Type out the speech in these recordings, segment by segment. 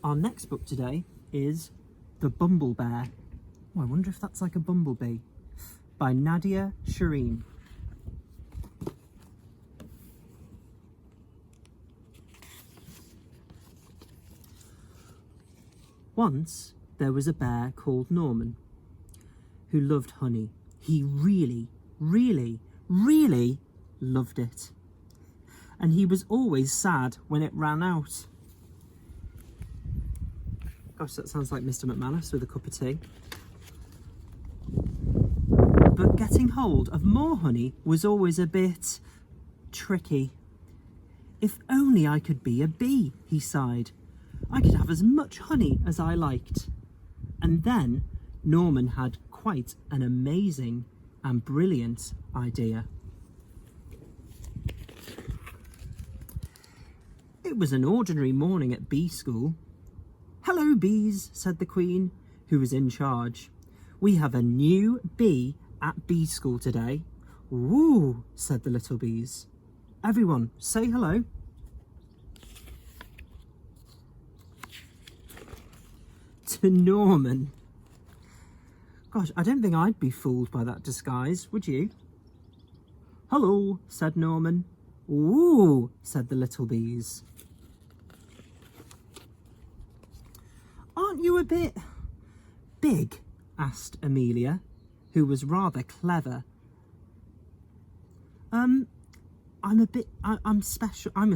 Our next book today is The Bumblebear. Oh, I wonder if that's like a bumblebee. By Nadia, Shireen. Once there was a bear called Norman who loved honey. He really, really, really loved it. And he was always sad when it ran out. Gosh, that sounds like Mr. McManus with a cup of tea. But getting hold of more honey was always a bit tricky. If only I could be a bee, he sighed. I could have as much honey as I liked. And then Norman had quite an amazing and brilliant idea. It was an ordinary morning at bee school. "Hello, bees," said the Queen, who was in charge. "We have a new bee at bee school today." "Woo," said the little bees. "Everyone, say hello." To Norman. Gosh, I don't think I'd be fooled by that disguise, would you? "Hello," said Norman. "Ooh," said the little bees. "Aren't you a bit big?" asked Amelia, who was rather clever. I'm a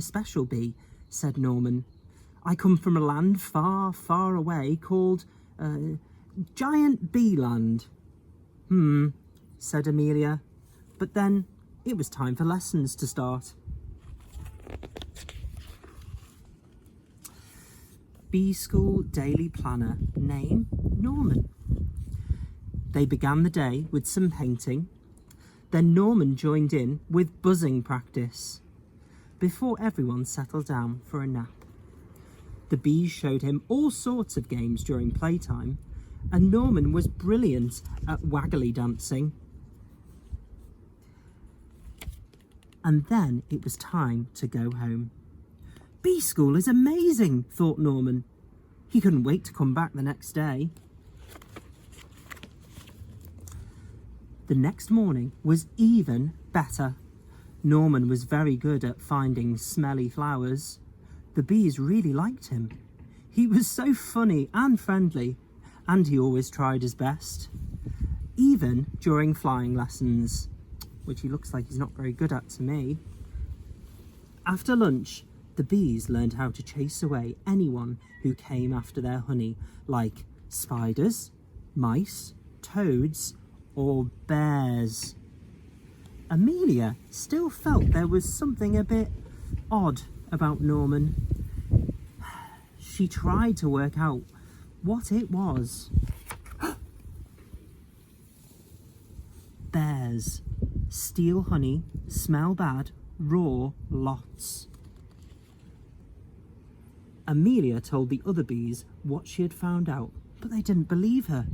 special bee," said Norman. "I come from a land far, far away called Giant Bee Land." Said Amelia. But then it was time for lessons to start. Bee School Daily Planner. Name, Norman. They began the day with some painting. Then Norman joined in with buzzing practice before everyone settled down for a nap. The bees showed him all sorts of games during playtime, and Norman was brilliant at waggly dancing. And then it was time to go home. Bee school is amazing, thought Norman. He couldn't wait to come back the next day. The next morning was even better. Norman was very good at finding smelly flowers. The bees really liked him. He was so funny and friendly, and he always tried his best. Even during flying lessons, which he looks like he's not very good at to me. After lunch, the bees learned how to chase away anyone who came after their honey, like spiders, mice, toads, or bears. Amelia still felt there was something a bit odd about Norman. She tried to work out what it was. Bears. Steal honey, smell bad, roar lots. Amelia told the other bees what she had found out, but they didn't believe her.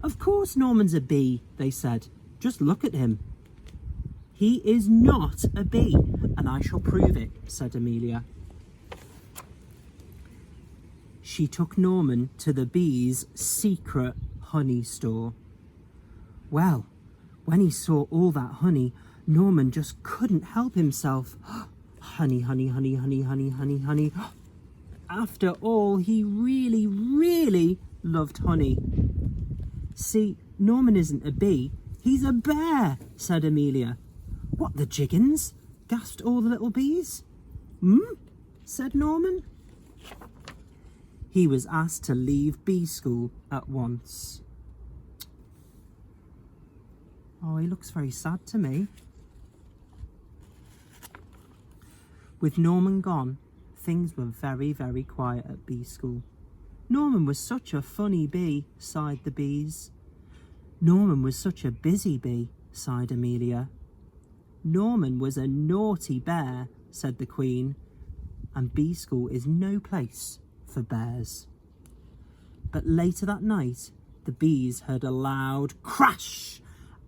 "Of course Norman's a bee," they said. "Just look at him." "He is not a bee, and I shall prove it," said Amelia. She took Norman to the bees' secret honey store. Well, when he saw all that honey, Norman just couldn't help himself. Honey, honey, honey, honey, honey, honey, honey. After all, he really, really loved honey. "See, Norman isn't a bee, he's a bear," said Amelia. "What the jiggins?" gasped all the little bees. Said Norman. He was asked to leave bee school at once. Oh, he looks very sad to me. With Norman gone, things were very, very quiet at bee school. Norman was such a funny bee, sighed the bees. Norman was such a busy bee, sighed Amelia. Norman was a naughty bear, said the Queen, and bee school is no place for bears. But later that night, the bees heard a loud crash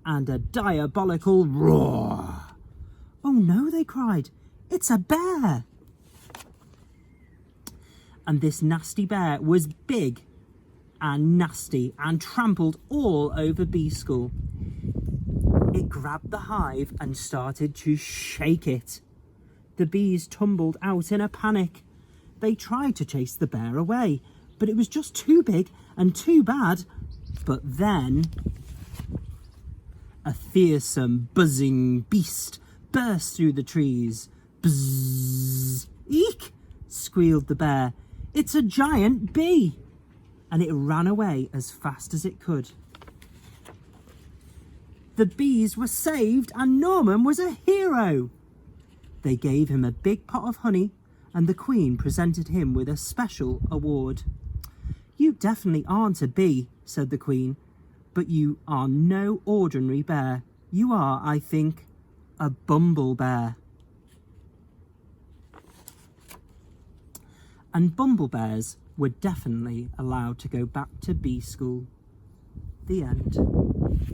and a diabolical roar. "Oh no," they cried, "it's a bear!" And this nasty bear was big and nasty and trampled all over bee school. It grabbed the hive and started to shake it. The bees tumbled out in a panic. They tried to chase the bear away, but it was just too big and too bad. But then a fearsome, buzzing beast burst through the trees. Bzzz! Eek! Squealed the bear. It's a giant bee! And it ran away as fast as it could. The bees were saved and Norman was a hero. They gave him a big pot of honey and the Queen presented him with a special award. You definitely aren't a bee, said the Queen, but you are no ordinary bear. You are, I think, a Bumblebear. And Bumblebears were definitely allowed to go back to bee school. The end.